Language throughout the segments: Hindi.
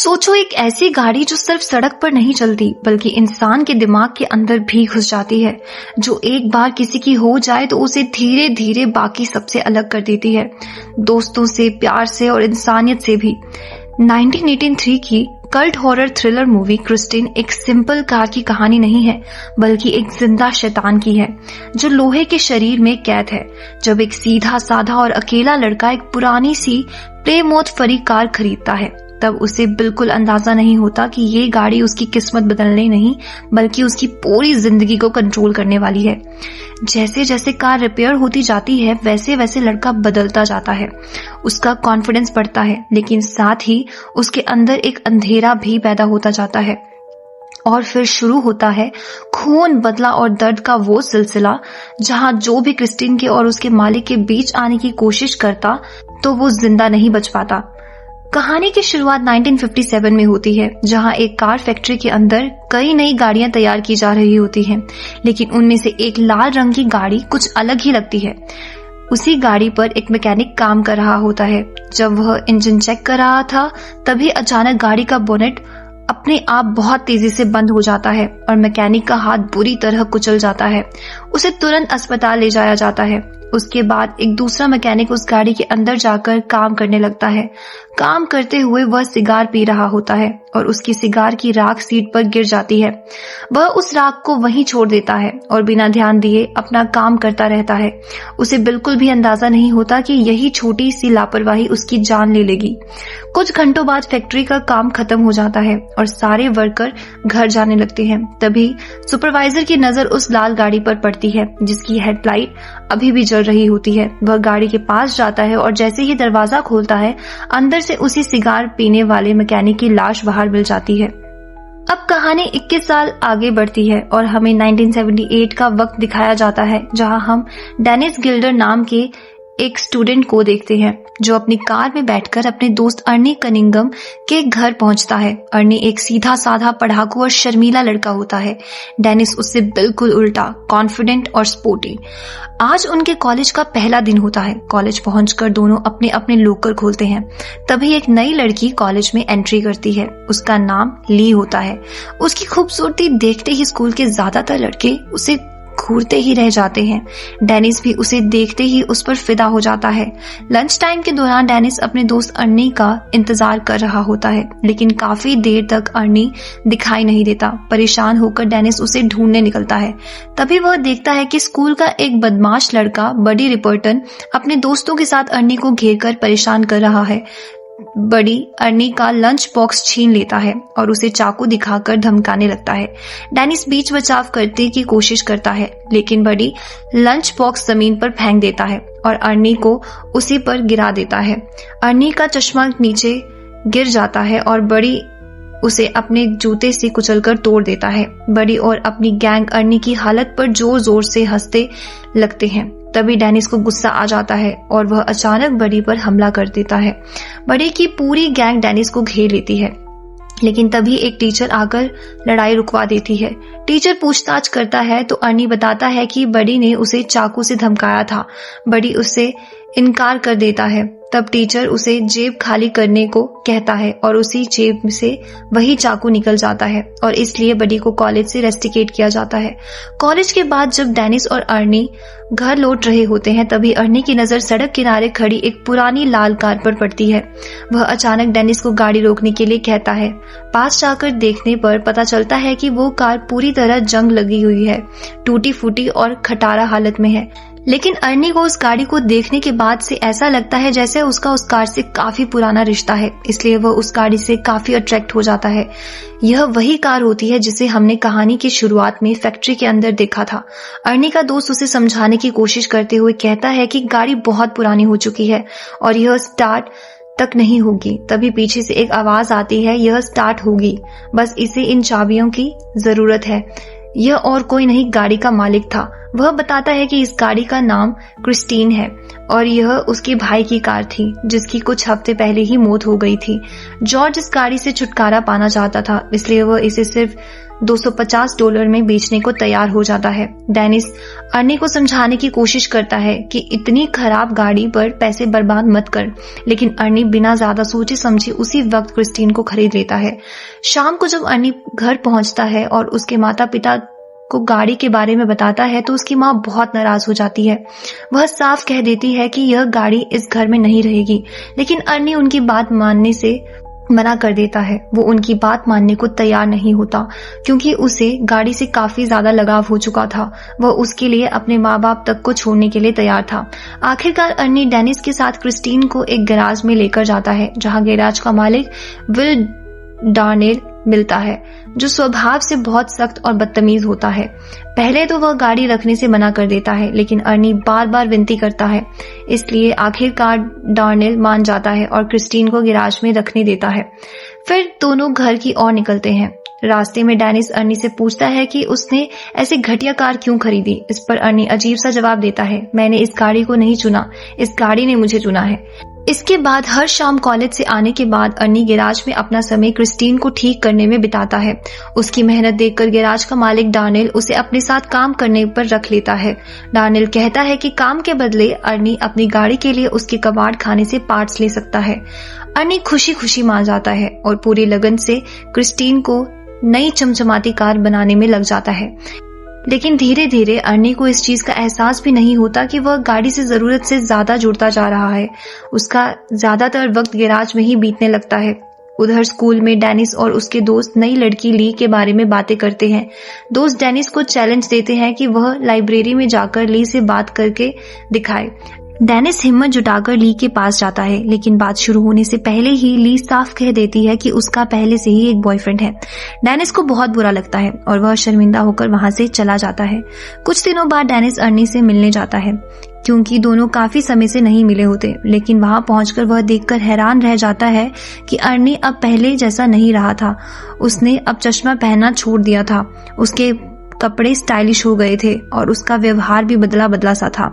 सोचो, एक ऐसी गाड़ी जो सिर्फ सड़क पर नहीं चलती बल्कि इंसान के दिमाग के अंदर भी घुस जाती है, जो एक बार किसी की हो जाए तो उसे धीरे धीरे बाकी सबसे अलग कर देती है, दोस्तों से, प्यार से और इंसानियत से भी। 1983 की cult horror thriller movie Christine एक सिंपल कार की कहानी नहीं है बल्कि एक जिंदा शैतान की है जो लोहे के शरीर में कैद है। जब एक सीधा साधा और अकेला लड़का एक पुरानी सी प्लेमोथ फरी कार खरीदता है तब उसे बिल्कुल अंदाजा नहीं होता कि ये गाड़ी उसकी किस्मत बदलने नहीं बल्कि उसकी पूरी जिंदगी को कंट्रोल करने वाली है। जैसे जैसे कार रिपेयर होती जाती है वैसे वैसे लड़का बदलता जाता है, उसका कॉन्फिडेंस बढ़ता है, लेकिन साथ ही उसके अंदर एक अंधेरा भी पैदा होता जाता है। और फिर शुरू होता है खून, बदला और दर्द का वो सिलसिला जहां जो भी क्रिस्टीन के और उसके मालिक के बीच आने की कोशिश करता तो वो जिंदा नहीं बच पाता। कहानी की शुरुआत 1957 में होती है जहां एक कार फैक्ट्री के अंदर कई नई गाड़ियां तैयार की जा रही होती हैं, लेकिन उनमें से एक लाल रंग की गाड़ी कुछ अलग ही लगती है। उसी गाड़ी पर एक मैकेनिक काम कर रहा होता है। जब वह इंजन चेक कर रहा था तभी अचानक गाड़ी का बोनेट अपने आप बहुत तेजी से बंद हो जाता है और मैकेनिक का हाथ बुरी तरह कुचल जाता है। उसे तुरंत अस्पताल ले जाया जाता है। उसके बाद एक दूसरा मैकेनिक उस गाड़ी के अंदर जाकर काम करने लगता है। काम करते हुए वह सिगार पी रहा होता है और उसकी सिगार की राख सीट पर गिर जाती है। वह उस राख को वहीं छोड़ देता है और बिना ध्यान दिए अपना काम करता रहता है। उसे बिल्कुल भी अंदाजा नहीं होता कि यही छोटी सी लापरवाही उसकी जान ले लेगी। कुछ घंटों बाद फैक्ट्री का काम खत्म हो जाता है और सारे वर्कर घर जाने लगते हैं। तभी सुपरवाइजर की नजर उस लाल गाड़ी पर पड़ती है जिसकी हेडलाइट अभी भी जल रही होती है। वह गाड़ी के पास जाता है और जैसे ही दरवाजा खोलता है अंदर से उसी सिगार पीने वाले मैकेनिक की लाश बाहर मिल जाती है। अब कहानी 21 साल आगे बढ़ती है और हमें 1978 का वक्त दिखाया जाता है जहां हम डेनिस गिल्डर नाम के एक स्टूडेंट को देखते हैं जो अपनी कार में बैठकर अपने दोस्त अर्नी कनिंगम के घर पहुंचता है। अर्नी एक सीधा साधा पढ़ाकू और शर्मीला लड़का होता है। डेनिस उससे बिल्कुल उल्टा, कॉन्फिडेंट और स्पोर्टी। आज उनके कॉलेज का पहला दिन होता है। कॉलेज पहुंचकर दोनों अपने अपने लॉकर खोलते हैं। तभी एक नई लड़की कॉलेज में एंट्री करती है। उसका नाम ली होता है। उसकी खूबसूरती देखते ही स्कूल के ज्यादातर लड़के उसे घूरते ही रह जाते हैं। डेनिस भी उसे देखते ही उस पर फिदा हो जाता है। लंच टाइम के दौरान डेनिस अपने दोस्त अर्नी का इंतजार कर रहा होता है, लेकिन काफी देर तक अर्नी दिखाई नहीं देता। परेशान होकर डेनिस उसे ढूंढने निकलता है। तभी वह देखता है कि स्कूल का एक बदमाश लड़का बडी रिपर्टन अपने दोस्तों के साथ अर्नी को घेर कर परेशान कर रहा है। बडी अर्नी का लंच बॉक्स छीन लेता है और उसे चाकू दिखाकर धमकाने लगता है। डेनिस बीच बचाव करने की कोशिश करता है, लेकिन बडी लंच बॉक्स जमीन पर फेंक देता है और अर्नी को उसी पर गिरा देता है। अर्नी का चश्मा नीचे गिर जाता है और बडी उसे अपने जूते से कुचलकर तोड़ देता है। बडी और अपनी गैंग अर्नी की हालत पर जोर जोर से हंसते लगते हैं। तभी डेनिस को गुस्सा आ जाता है और वह अचानक बडी पर हमला कर देता है। बडी की पूरी गैंग डेनिस को घेर लेती है, लेकिन तभी एक टीचर आकर लड़ाई रुकवा देती है। टीचर पूछताछ करता है तो अर्नी बताता है कि बडी ने उसे चाकू से धमकाया था। बडी उससे इनकार कर देता है। तब टीचर उसे जेब खाली करने को कहता है और उसी जेब से वही चाकू निकल जाता है और इसलिए बडी को कॉलेज से रेस्टिकेट किया जाता है। कॉलेज के बाद जब डेनिस और अर्नी घर लौट रहे होते हैं तभी अर्नी की नजर सड़क किनारे खड़ी एक पुरानी लाल कार पर पड़ती है। वह अचानक डेनिस को गाड़ी रोकने के लिए कहता है। पास जाकर देखने पर पता चलता है कि वो कार पूरी तरह जंग लगी हुई है, टूटी फूटी और खटारा हालत में है। लेकिन अर्नी को उस गाड़ी को देखने के बाद से ऐसा लगता है जैसे उसका उस कार से काफी पुराना रिश्ता है, इसलिए वह उस गाड़ी से काफी अट्रैक्ट हो जाता है। यह वही कार होती है जिसे हमने कहानी की शुरुआत में फैक्ट्री के अंदर देखा था। अर्नी का दोस्त उसे समझाने की कोशिश करते हुए कहता है कि गाड़ी बहुत पुरानी हो चुकी है और यह स्टार्ट तक नहीं होगी। तभी पीछे से एक आवाज आती है, यह स्टार्ट होगी, बस इसे इन चाबियों की जरूरत है। यह और कोई नहीं गाड़ी का मालिक था। वह बताता है कि इस गाड़ी का नाम क्रिस्टीन है और यह उसके भाई की कार थी जिसकी कुछ हफ्ते पहले ही मौत हो गई थी। जॉर्ज इस गाड़ी से छुटकारा पाना चाहता था, इसलिए वह इसे सिर्फ $250 में बेचने को तैयार हो जाता है। डेनिस अर्नी को समझाने की कोशिश करता है कि इतनी खराब गाड़ी पर पैसे बर्बाद मत कर, लेकिन अर्नी बिना ज्यादा सोचे समझे उसी वक्त क्रिस्टीन को खरीद लेता है। शाम को जब अर्नी घर पहुंचता है और उसके माता पिता को गाड़ी के बारे में बताता है तो उसकी माँ बहुत नाराज हो जाती है। वह साफ कह देती है कि यह गाड़ी इस घर में नहीं रहेगी, लेकिन अर्नी उनकी बात मानने से मना कर देता है। वो उनकी बात मानने को तैयार नहीं होता क्योंकि उसे गाड़ी से काफी ज्यादा लगाव हो चुका था। वह उसके लिए अपने माँ बाप तक को छोड़ने के लिए तैयार था। आखिरकार अर्नी डेनिस के साथ क्रिस्टीन को एक गैराज में लेकर जाता है जहाँ गैराज का मालिक विल डार्नेल मिलता है, जो स्वभाव से बहुत सख्त और बदतमीज होता है। पहले तो वह गाड़ी रखने से मना कर देता है, लेकिन अर्नी बार बार विनती करता है, इसलिए आखिरकार डार्नेल मान जाता है और क्रिस्टीन को गैराज में रखने देता है। फिर दोनों घर की ओर निकलते हैं। रास्ते में डेनिस अर्नी से पूछता है कि उसने ऐसी घटिया कार क्यों खरीदी। इस पर अर्नी अजीब सा जवाब देता है, मैंने इस गाड़ी को नहीं चुना, इस गाड़ी ने मुझे चुना है। इसके बाद हर शाम कॉलेज से आने के बाद अर्नी गैराज में अपना समय क्रिस्टीन को ठीक करने में बिताता है। उसकी मेहनत देखकर गैराज का मालिक डार्नेल उसे अपने साथ काम करने पर रख लेता है। डार्नेल कहता है कि काम के बदले अर्नी अपनी गाड़ी के लिए उसके कबाड़ खाने से पार्ट्स ले सकता है। अर्नी खुशी खुशी मान जाता है और पूरी लगन से क्रिस्टीन को नई चमचमाती कार बनाने में लग जाता है। लेकिन धीरे धीरे अर्नी को इस चीज का एहसास भी नहीं होता कि वह गाड़ी से जरूरत से ज्यादा जुड़ता जा रहा है। उसका ज्यादातर वक्त गैराज में ही बीतने लगता है। उधर स्कूल में डेनिस और उसके दोस्त नई लड़की ली के बारे में बातें करते हैं। दोस्त डेनिस को चैलेंज देते हैं कि वह लाइब्रेरी में जाकर ली से बात करके दिखाए। डेनिस हिम्मत जुटाकर ली के पास जाता है, लेकिन बात शुरू होने से पहले ही ली साफ कह देती है कि उसका पहले से ही एक बॉयफ्रेंड है। डेनिस को बहुत बुरा लगता है और वह शर्मिंदा होकर वहां से चला जाता है। कुछ दिनों बाद डेनिस अर्नी से मिलने जाता है क्योंकि दोनों काफी समय से नहीं मिले होते, लेकिन वहां पहुंचकर वह देखकर हैरान रह जाता है कि अर्नी अब पहले जैसा नहीं रहा था। उसने अब चश्मा पहनना छोड़ दिया था, उसके कपड़े स्टाइलिश हो गए थे और उसका व्यवहार भी बदला बदला सा था।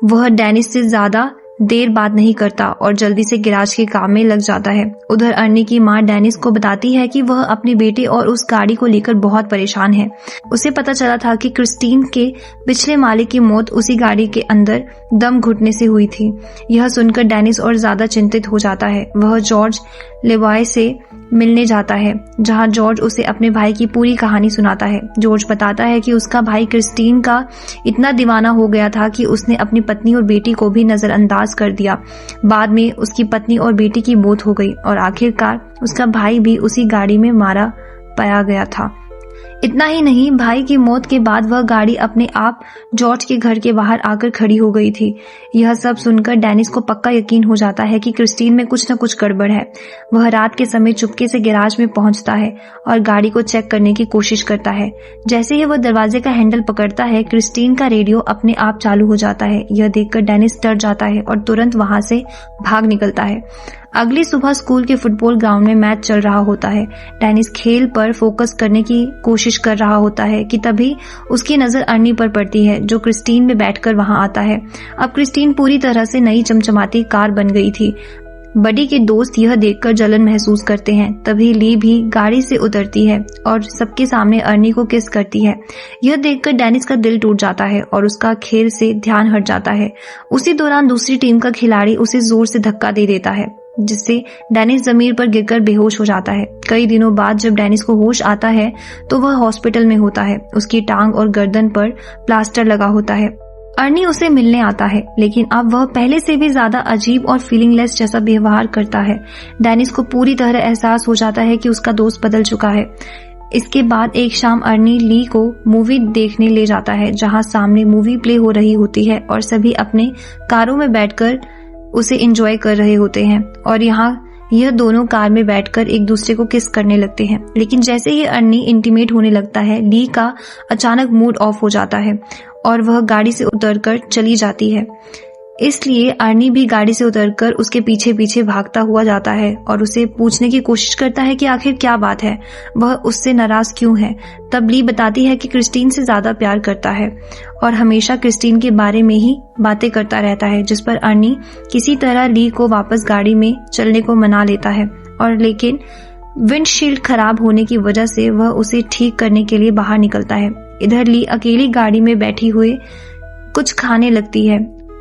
वह डेनिस से ज्यादा देर बात नहीं करता और जल्दी से गैराज के काम में लग जाता है। उधर अर्नी की माँ डेनिस को बताती है कि वह अपने बेटे और उस गाड़ी को लेकर बहुत परेशान है। उसे पता चला था कि क्रिस्टीन के पिछले मालिक की मौत उसी गाड़ी के अंदर दम घुटने से हुई थी। यह सुनकर डेनिस और ज्यादा चिंतित हो जाता है। वह जॉर्ज लेवॉय से मिलने जाता है जहां जॉर्ज उसे अपने भाई की पूरी कहानी सुनाता है। जॉर्ज बताता है कि उसका भाई क्रिस्टीन का इतना दीवाना हो गया था कि उसने अपनी पत्नी और बेटी को भी नजरअंदाज कर दिया। बाद में उसकी पत्नी और बेटी की मौत हो गई और आखिरकार उसका भाई भी उसी गाड़ी में मारा पाया गया था। इतना ही नहीं, भाई की मौत के बाद वह गाड़ी अपने आप जॉर्ज के घर के बाहर आकर खड़ी हो गई थी। यह सब सुनकर डेनिस को पक्का यकीन हो जाता है कि क्रिस्टीन में कुछ न कुछ गड़बड़ है। वह रात के समय चुपके से गैराज में पहुंचता है और गाड़ी को चेक करने की कोशिश करता है। जैसे ही वह दरवाजे का हैंडल पकड़ता है, क्रिस्टीन का रेडियो अपने आप चालू हो जाता है। यह देखकर डेनिस डर जाता है और तुरंत वहां से भाग निकलता है। अगली सुबह स्कूल के फुटबॉल ग्राउंड में मैच चल रहा होता है। डेनिस खेल पर फोकस करने की कोशिश कर रहा होता है कि तभी उसकी नजर अर्नी पर पड़ती है, जो क्रिस्टीन में बैठकर वहां आता है। अब क्रिस्टीन पूरी तरह से नई चमचमाती कार बन गई थी। बडी के दोस्त यह देखकर जलन महसूस करते हैं। तभी ली भी गाड़ी से उतरती है और सबके सामने अर्नी को किस करती है। यह देखकर डेनिस का दिल टूट जाता है और उसका खेल से ध्यान हट जाता है। उसी दौरान दूसरी टीम का खिलाड़ी उसे जोर से धक्का दे देता है, जिससे डेनिस जमीन पर गिरकर बेहोश हो जाता है। कई दिनों बाद जब डेनिस को होश आता है तो वह हॉस्पिटल में होता है। उसकी टांग और गर्दन पर प्लास्टर लगा होता है। अर्नी उसे मिलने आता है, लेकिन अब वह पहले से भी ज्यादा अजीब और फीलिंगलेस जैसा व्यवहार करता है। डेनिस को पूरी तरह एहसास हो जाता है कि उसका दोस्त बदल चुका है। इसके बाद एक शाम अर्नी ली को मूवी देखने ले जाता है, जहां सामने मूवी प्ले हो रही होती है और सभी अपने कारों में बैठकर उसे एंजॉय कर रहे होते हैं और यह दोनों कार में बैठकर एक दूसरे को किस करने लगते हैं। लेकिन जैसे ही अर्नी इंटीमेट होने लगता है, ली का अचानक मूड ऑफ हो जाता है और वह गाड़ी से उतरकर चली जाती है। इसलिए अर्नी भी गाड़ी से उतरकर उसके पीछे पीछे भागता हुआ जाता है और उसे पूछने की कोशिश करता है कि आखिर क्या बात है, वह उससे नाराज क्यों है। तब ली बताती है कि क्रिस्टीन से ज्यादा प्यार करता है और हमेशा क्रिस्टीन के बारे में ही बातें करता रहता है, जिस पर अर्नी किसी तरह ली को वापस गाड़ी में चलने को मना लेता है और लेकिन विंडशील्ड खराब होने की वजह से वह उसे ठीक करने के लिए बाहर निकलता है। इधर ली अकेली गाड़ी में बैठी हुई कुछ खाने लगती है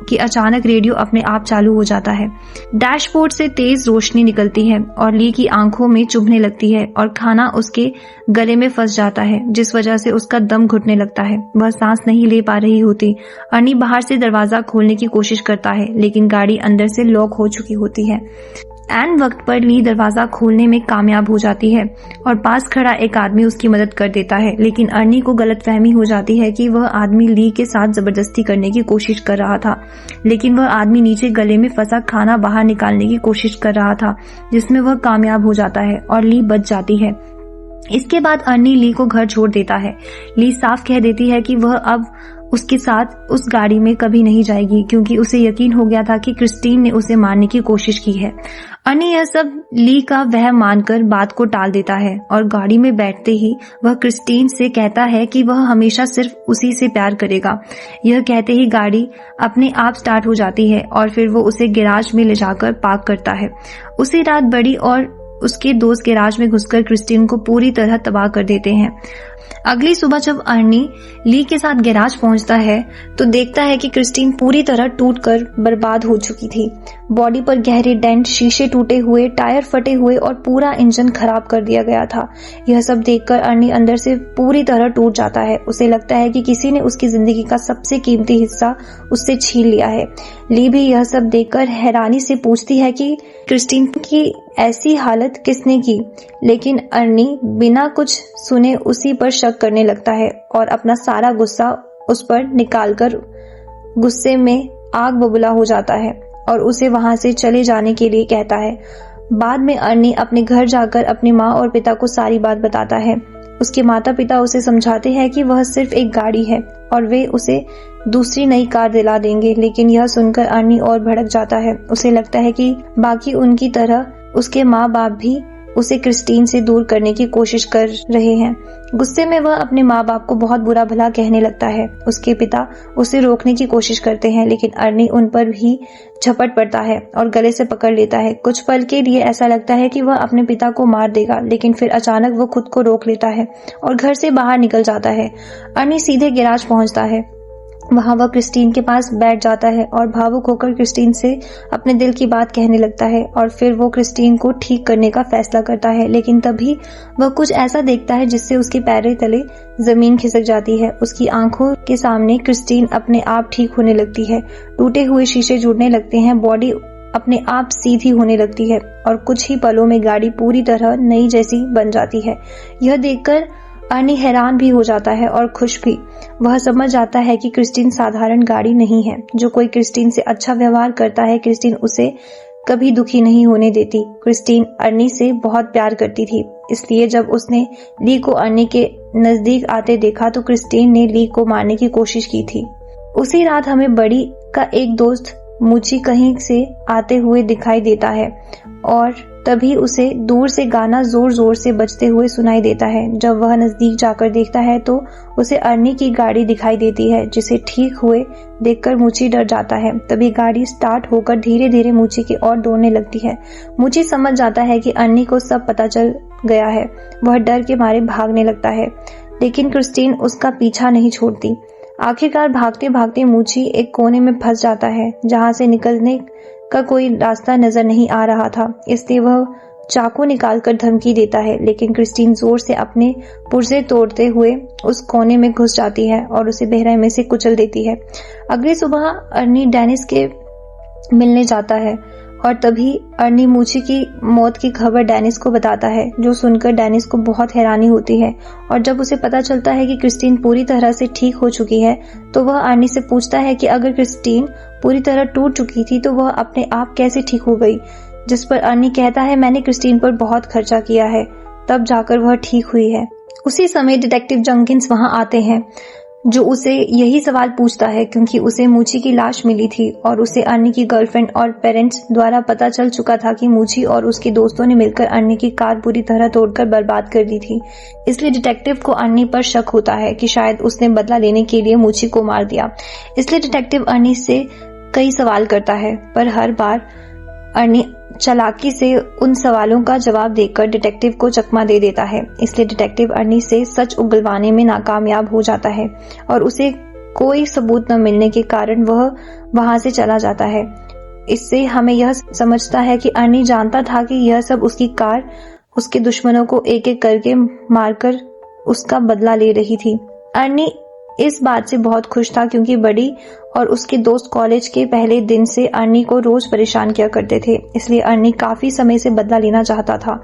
कि अचानक रेडियो अपने आप चालू हो जाता है। डैशबोर्ड से तेज रोशनी निकलती है और ली की आंखों में चुभने लगती है और खाना उसके गले में फंस जाता है, जिस वजह से उसका दम घुटने लगता है। वह सांस नहीं ले पा रही होती। अर्नी बाहर से दरवाजा खोलने की कोशिश करता है लेकिन गाड़ी अंदर से लॉक हो चुकी होती है। ऐन वक्त पर ली दरवाजा खोलने में कामयाब हो जाती है और पास खड़ा एक आदमी उसकी मदद कर देता है, लेकिन अर्नी को गलतफहमी हो जाती है कि वह आदमी ली के साथ जबरदस्ती करने की कोशिश कर रहा था, लेकिन वह आदमी नीचे गले में फंसा खाना बाहर निकालने की कोशिश कर रहा था, जिसमें वह कामयाब हो जाता है और ली बच जाती है। इसके बाद अर्नी ली को घर छोड़ देता है। ली साफ कह देती है कि वह अब उसके साथ उस गाड़ी में कभी नहीं जाएगी, क्योंकि उसे यकीन हो गया था कि क्रिस्टीन ने उसे मारने की कोशिश की है। अर्नी यह सब ली का वह मानकर बात को टाल देता है और गाड़ी में बैठते ही वह क्रिस्टीन से कहता है कि वह हमेशा सिर्फ उसी से प्यार करेगा। यह कहते ही गाड़ी अपने आप स्टार्ट हो जाती है और फिर वो उसे गैराज में ले जाकर पार्क करता है। उसी रात बड़ी और उसके दोस्त गैराज में घुसकर क्रिस्टीन को पूरी तरह तबाह कर देते हैं। अगली सुबह जब अर्नी ली के साथ गैराज पहुंचता है तो देखता है कि क्रिस्टीन पूरी तरह टूटकर बर्बाद हो चुकी थी। बॉडी पर गहरे डेंट, शीशे टूटे हुए, टायर फटे हुए और पूरा इंजन खराब कर दिया गया था। यह सब देखकर अर्नी अंदर से पूरी तरह टूट जाता है। उसे लगता है कि किसी ने उसकी जिंदगी का सबसे कीमती हिस्सा उससे छीन लिया है। ली भी यह सब देखकर हैरानी से पूछती है कि क्रिस्टीन की ऐसी हालत किसने की, लेकिन अर्नी बिना कुछ सुने उसी पर शक करने लगता है और अपना सारा गुस्सा उस पर निकालकर गुस्से में आग बबूला हो जाता है और उसे वहां से चले जाने के लिए कहता है। बाद में अर्नी अपने घर जाकर अपनी माँ और पिता को सारी बात बताता है। उसके माता पिता उसे समझाते हैं कि वह सिर्फ एक गाड़ी है और वे उसे दूसरी नई कार दिला देंगे, लेकिन यह सुनकर अर्नी और भड़क जाता है। उसे लगता है कि बाकी उनकी तरह उसके माँ बाप भी उसे क्रिस्टीन से दूर करने की कोशिश कर रहे हैं। गुस्से में वह अपने माँ बाप को बहुत बुरा भला कहने लगता है। उसके पिता उसे रोकने की कोशिश करते हैं, लेकिन अर्नी उन पर भी झपट पड़ता है और गले से पकड़ लेता है। कुछ पल के लिए ऐसा लगता है कि वह अपने पिता को मार देगा, लेकिन फिर अचानक वह खुद को रोक लेता है और घर से बाहर निकल जाता है। अर्नी सीधे गैराज पहुंचता है। वहां वह क्रिस्टीन के पास बैठ जाता है और भावुक होकर क्रिस्टीन से अपने दिल की बात कहने लगता है और फिर वो क्रिस्टीन को ठीक करने का फैसला करता है, लेकिन तभी वह कुछ ऐसा देखता है जिससे उसके पैरों तले जमीन खिसक जाती है। उसकी आंखों के सामने क्रिस्टीन अपने आप ठीक होने लगती है। टूटे हुए शीशे जुड़ने लगते हैं, बॉडी अपने आप सीधी होने लगती है और कुछ ही पलों में गाड़ी पूरी तरह नई जैसी बन जाती है। यह देखकर अर्नी हैरान भी हो जाता है और खुश भी। वह समझ जाता है कि क्रिस्टीन साधारण गाड़ी नहीं है। जो कोई क्रिस्टीन से अच्छा व्यवहार करता है, क्रिस्टीन उसे कभी दुखी नहीं होने देती। क्रिस्टीन अर्नी से बहुत प्यार करती थी, इसलिए जब उसने ली को अर्नी के नजदीक आते देखा तो क्रिस्टीन ने ली को मारने की कोशिश की थी। उसी रात हमें बड़ी का एक दोस्त मुची कहीं से आते हुए दिखाई देता है और तभी उसे दूर से गाना जोर जोर से बजते हुए सुनाई देता है। जब वह नजदीक जाकर देखता है तो उसे अर्नी की गाड़ी दिखाई देती है, जिसे ठीक हुए देखकर मुची डर जाता है। तभी गाड़ी स्टार्ट होकर धीरे धीरे मुची की ओर दौड़ने लगती है। मुची समझ जाता है कि अर्नी को सब पता चल गया है। वह डर के मारे भागने लगता है, लेकिन क्रिस्टीन उसका पीछा नहीं छोड़ती। आखिरकार भागते भागते मुची एक कोने में फंस जाता है, जहां से निकलने का कोई रास्ता नजर नहीं आ रहा था। इसलिए वह चाकू निकालकर धमकी देता है, लेकिन क्रिस्टीन जोर से अपने पुर्जे तोड़ते हुए उस कोने में घुस जाती है और उसे बेरहमी से कुचल देती है। अगली सुबह अर्नी डेनिस के मिलने जाता है और तभी अर्नी मुची की मौत की खबर डेनिस को बताता है, जो सुनकर डेनिस को बहुत हैरानी होती है। और जब उसे पता चलता है कि क्रिस्टीन पूरी तरह से ठीक हो चुकी है तो वह अर्नी से पूछता है कि अगर क्रिस्टीन पूरी तरह टूट चुकी थी तो वह अपने आप कैसे ठीक हो गई, जिस पर अर्नी कहता है, मैंने क्रिस्टीन पर बहुत खर्चा किया है, तब जाकर वह ठीक हुई है। उसी समय डिटेक्टिव जंकिंस वहां आते हैं। जो उसे यही सवाल पूछता है क्योंकि उसे मूची की लाश मिली थी और उसे अर्नी की गर्लफ्रेंड और पेरेंट्स द्वारा पता चल चुका था कि मूची और उसके दोस्तों ने मिलकर अर्नी की कार बुरी तरह तोड़कर बर्बाद कर दी थी। इसलिए डिटेक्टिव को अर्नी पर शक होता है कि शायद उसने बदला लेने के लिए मूची को मार दिया। इसलिए डिटेक्टिव अर्नी से कई सवाल करता है, पर हर बार अर्नी चालाकी से उन सवालों का जवाब देकर डिटेक्टिव को चकमा दे देता है। इसलिए डिटेक्टिव अर्नी से सच उगलवाने में नाकामयाब हो जाता है और उसे कोई सबूत न मिलने के कारण वह वहां से चला जाता है। इससे हमें यह समझता है कि अर्नी जानता था कि यह सब उसकी कार उसके दुश्मनों को एक एक करके मारकर उसका बदला ले रही थी। अर्नी इस बात से बहुत खुश था क्योंकि बडी और उसके दोस्त कॉलेज के पहले दिन से अर्नी को रोज परेशान किया करते थे। इसलिए अर्नी काफी समय से बदला लेना चाहता था,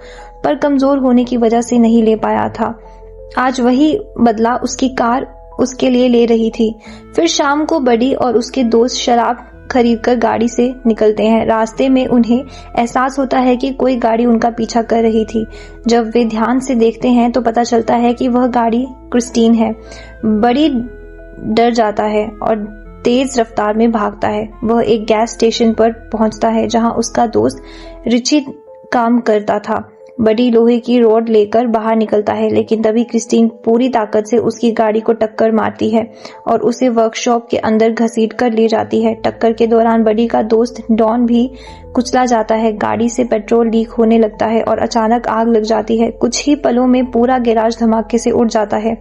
पर कमजोर होने की वजह से नहीं ले पाया था। आज वही बदला उसकी कार उसके लिए ले रही थी। फिर शाम को बडी और उसके दोस्त शराब खरीदकर गाड़ी से निकलते हैं। रास्ते में उन्हें एहसास होता है कि कोई गाड़ी उनका पीछा कर रही थी। जब वे ध्यान से देखते हैं तो पता चलता है कि वह गाड़ी क्रिस्टीन है। बड़ी डर जाता है और तेज रफ्तार में भागता है। वह एक गैस स्टेशन पर पहुंचता है जहां उसका दोस्त रिची काम करता था। बड़ी लोहे की रॉड लेकर बाहर निकलता है, लेकिन तभी क्रिस्टीन पूरी ताकत से उसकी गाड़ी को टक्कर मारती है और उसे वर्कशॉप के अंदर घसीट कर ले जाती है। टक्कर के दौरान बड़ी का दोस्त डॉन भी कुचला जाता है। गाड़ी से पेट्रोल लीक होने लगता है और अचानक आग लग जाती है। कुछ ही पलों में पूरा गैराज धमाके से उड़ जाता है।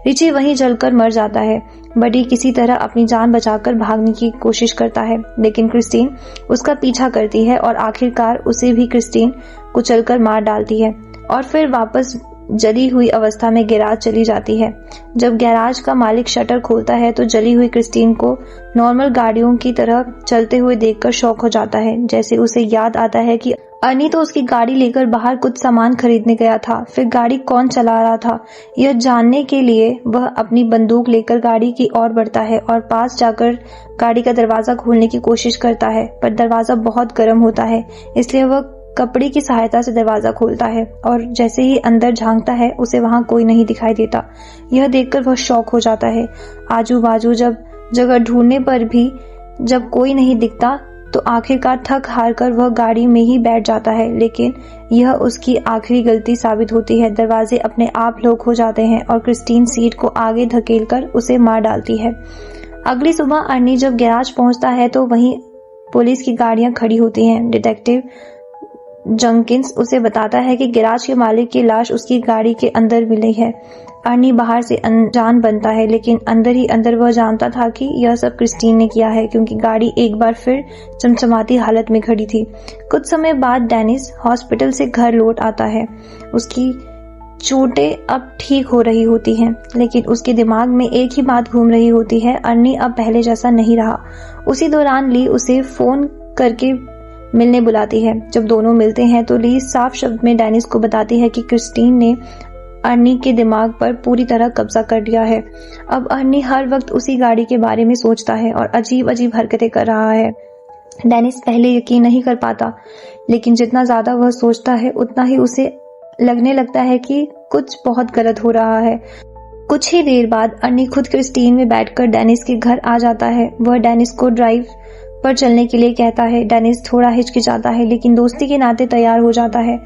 रिची वहीं जलकर मर जाता है। बडी किसी तरह अपनी जान बचाकर भागने की कोशिश करता है, लेकिन क्रिस्टीन उसका पीछा करती है और आखिरकार उसे भी क्रिस्टीन कुचलकर मार डालती है और फिर वापस जली हुई अवस्था में गैराज चली जाती है। जब गैराज का मालिक शटर खोलता है तो जली हुई क्रिस्टीन को नॉर्मल गाड़ियों की तरह चलते हुए देखकर शॉक हो जाता है। जैसे उसे याद आता है कि अर्नी तो उसकी गाड़ी लेकर बाहर कुछ सामान खरीदने गया था। फिर गाड़ी कौन चला रहा था, यह जानने के लिए वह अपनी बंदूक लेकर गाड़ी की ओर बढ़ता है और पास जाकर गाड़ी का दरवाजा खोलने की कोशिश करता है, पर दरवाजा बहुत गर्म होता है। इसलिए वह कपड़े की सहायता से दरवाजा खोलता है और जैसे ही अंदर झांकता है उसे वहां कोई नहीं दिखाई देता। यह देखकर वह शॉक हो जाता है। आजू बाजू जब जगह ढूंढने पर भी जब कोई नहीं दिखता तो आखिरकार थक हार कर वह गाड़ी में ही बैठ जाता है, लेकिन यह उसकी आखिरी गलती साबित होती है। दरवाजे अपने आप लॉक हो जाते हैं और क्रिस्टीन सीट को आगे धकेलकर उसे मार डालती है। अगली सुबह अर्नी जब गैराज पहुंचता है तो वहीं पुलिस की गाड़ियां खड़ी होती हैं। डिटेक्टिव जंकिंस उसे बताता है कि गैराज के मालिक की लाश उसकी गाड़ी के अंदर मिली है। अर्नी बाहर से अनजान बनता है, लेकिन अंदर ही अंदर वह जानता था कि यह सब क्रिस्टीन ने किया है, क्योंकि गाड़ी एक बार फिर चमचमाती हालत में खड़ी थी। कुछ समय बाद डेनिस हॉस्पिटल से घर लौट आता है। उसकी चोटें अब ठीक हो रही होती हैं, लेकिन उसके दिमाग में एक ही बात घूम रही होती है, अर्नी अब पहले जैसा नहीं रहा। उसी दौरान ली उसे फोन करके मिलने बुलाती है। जब दोनों मिलते हैं तो ली साफ शब्द में डेनिस को बताती है कि क्रिस्टीन ने अर्नी के दिमाग पर पूरी तरह कब्जा कर लिया है। अब अर्नी हर वक्त उसी गाड़ी के बारे में सोचता है और अजीब अजीब हरकतें कर रहा है। डेनिस पहले यकीन नहीं कर पाता, लेकिन जितना ज्यादा वह सोचता है उतना ही उसे लगने लगता है कि कुछ बहुत गलत हो रहा है। कुछ ही देर बाद अर्नी खुद क्रिस्टीन में बैठकर डेनिस के घर आ जाता है। वह डेनिस को ड्राइव पर चलने के लिए कहता है। डेनिस थोड़ा हिचकिचाता है, लेकिन दोस्ती के नाते तैयार हो जाता है।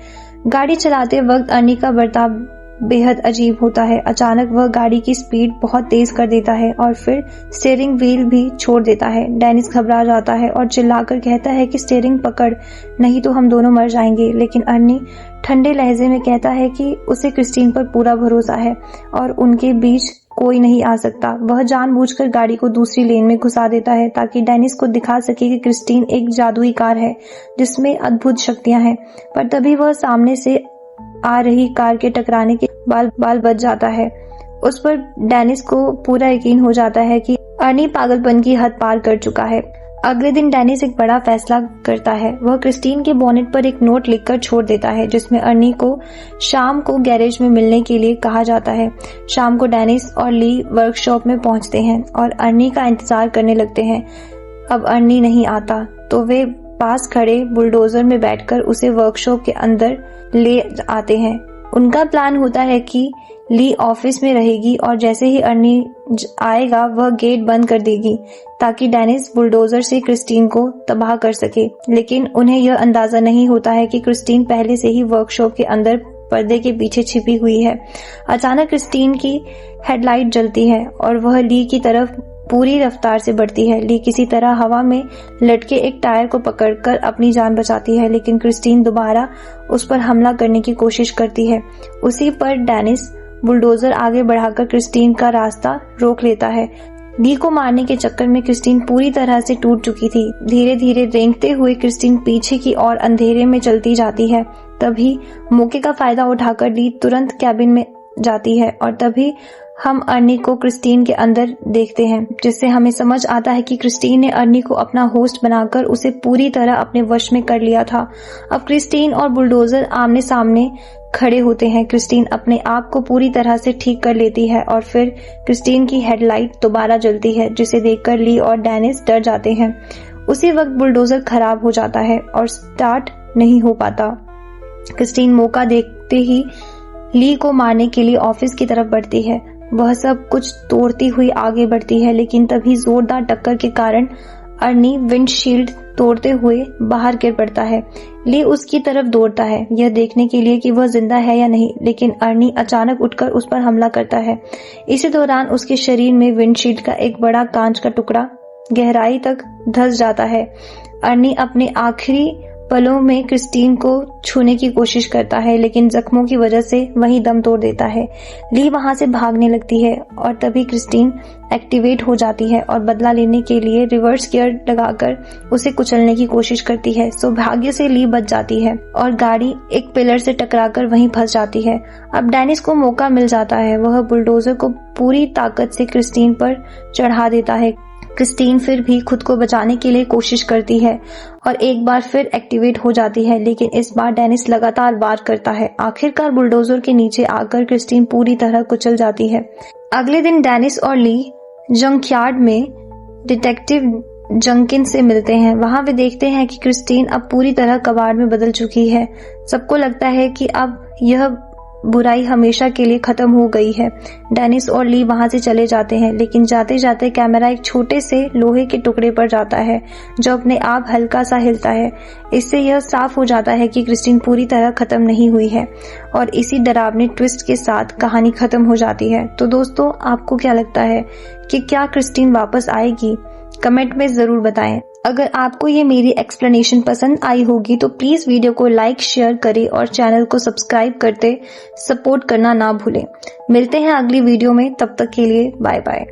गाड़ी चलाते वक्त अर्नी का बर्ताव बेहद अजीब होता है। अचानक वह गाड़ी की स्पीड बहुत तेज कर देता है और फिर स्टीयरिंग व्हील भी छोड़ देता है। डेनिस घबरा जाता है और चिल्लाकर कहता है कि स्टीयरिंग पकड़, नहीं तो हम दोनों मर जाएंगे। लेकिन अर्नी ठंडे लहजे में कहता है कि उसे क्रिस्टीन पर पूरा भरोसा है और उनके बीच कोई नहीं आ सकता। वह जानबूझकर गाड़ी को दूसरी लेन में घुसा देता है ताकि डेनिस को दिखा सके कि क्रिस्टीन एक जादुई कार है जिसमें अद्भुत शक्तियां हैं। पर तभी वह सामने से आ रही कार के टकराने के बाल बच जाता है। उस पर डेनिस को पूरा यकीन हो जाता है कि अर्नी पागलपन की हद पार कर चुका है। अगले दिन डेनिस एक बड़ा फैसला करता है। वह क्रिस्टीन के बोनेट पर एक नोट लिखकर छोड़ देता है जिसमें अर्नी को शाम को गैरेज में मिलने के लिए कहा जाता है। शाम को डेनिस और ली वर्कशॉप में पहुंचते हैं और अर्नी का इंतजार करने लगते हैं। अब अर्नी नहीं आता तो वे पास खड़े बुलडोजर में बैठकर उसे वर्कशॉप के अंदर ले आते हैं। उनका प्लान होता है कि ली ऑफिस में रहेगी और जैसे ही अर्नी आएगा वह गेट बंद कर देगी ताकि डेनिस बुलडोजर से क्रिस्टीन को तबाह कर सके। लेकिन उन्हें यह अंदाजा नहीं होता है कि क्रिस्टीन पहले से ही वर्कशॉप के अंदर पर्दे के पीछे छिपी हुई है। अचानक क्रिस्टीन की हेडलाइट जलती है और वह ली की तरफ पूरी रफ्तार से बढ़ती है। ली किसी तरह हवा में लटके एक टायर को पकड़कर अपनी जान बचाती है, लेकिन क्रिस्टीन दोबारा उस पर हमला करने की कोशिश करती है। उसी पर डेनिस बुलडोजर आगे बढ़ाकर क्रिस्टीन का रास्ता रोक लेता है। ली को मारने के चक्कर में क्रिस्टीन पूरी तरह से टूट चुकी थी। धीरे धीरे रेंगते हुए क्रिस्टीन पीछे की ओर अंधेरे में चलती जाती है। तभी मौके का फायदा उठाकर ली तुरंत कैबिन में जाती है और तभी हम अर्नी को क्रिस्टीन के अंदर देखते हैं, जिससे हमें समझ आता है कि क्रिस्टीन ने अर्नी को अपना होस्ट बनाकर उसे पूरी तरह अपने वश में कर लिया था। अब क्रिस्टीन और बुलडोजर आमने सामने खड़े होते हैं। क्रिस्टीन अपने आप को पूरी तरह से ठीक कर लेती है और फिर क्रिस्टीन की हेडलाइट दोबारा जलती है, जिसे देखकर ली और डेनिस डर जाते हैं। उसी वक्त बुलडोजर खराब हो जाता है और स्टार्ट नहीं हो पाता। क्रिस्टीन मौका देखते ही ली को मारने के लिए ऑफिस की तरफ बढ़ती है। वह सब कुछ तोड़ती हुई आगे बढ़ती है, लेकिन तभी जोरदार टक्कर के कारण अर्नी विंडशील्ड तोड़ते हुए बाहर गिर पड़ता है। ली उसकी तरफ दौड़ता है यह देखने के लिए कि वह जिंदा है या नहीं, लेकिन अर्नी अचानक उठकर उस पर हमला करता है। इसी दौरान उसके शरीर में विंडशील्ड का एक बड़ा कांच का टुकड़ा गहराई तक धंस जाता है। अर्नी अपने आखिरी पलों में क्रिस्टीन को छूने की कोशिश करता है, लेकिन जख्मों की वजह से वहीं दम तोड़ देता है। ली वहां से भागने लगती है और तभी क्रिस्टीन एक्टिवेट हो जाती है और बदला लेने के लिए रिवर्स गियर लगाकर उसे कुचलने की कोशिश करती है। सौभाग्य से ली बच जाती है और गाड़ी एक पिलर से टकराकर वहीं फंस जाती है। अब डेनिस को मौका मिल जाता है। वह बुलडोजर को पूरी ताकत से क्रिस्टीन पर चढ़ा देता है। क्रिस्टीन फिर भी खुद को बचाने के लिए कोशिश करती है और एक बार फिर एक्टिवेट हो जाती है, लेकिन इस बार डेनिस लगातार वार करता है। आखिरकार बुलडोजर के नीचे आकर क्रिस्टीन पूरी तरह कुचल जाती है। अगले दिन डेनिस और ली जंकयार्ड में डिटेक्टिव जंकिन से मिलते हैं। वहां वे देखते हैं कि क्रिस्टीन अब पूरी तरह कबाड़ में बदल चुकी है। सबको लगता है कि अब यह बुराई हमेशा के लिए खत्म हो गई है। डेनिस और ली वहां से चले जाते हैं, लेकिन जाते जाते कैमरा एक छोटे से लोहे के टुकड़े पर जाता है जो अपने आप हल्का सा हिलता है। इससे यह साफ हो जाता है कि क्रिस्टीन पूरी तरह खत्म नहीं हुई है और इसी डरावने ट्विस्ट के साथ कहानी खत्म हो जाती है। तो दोस्तों, आपको क्या लगता है कि क्या क्रिस्टीन वापस आएगी? कमेंट में जरूर बताएं। अगर आपको ये मेरी एक्सप्लेनेशन पसंद आई होगी तो प्लीज वीडियो को लाइक शेयर करें और चैनल को सब्सक्राइब करते सपोर्ट करना ना भूलें। मिलते हैं अगली वीडियो में, तब तक के लिए बाय बाय।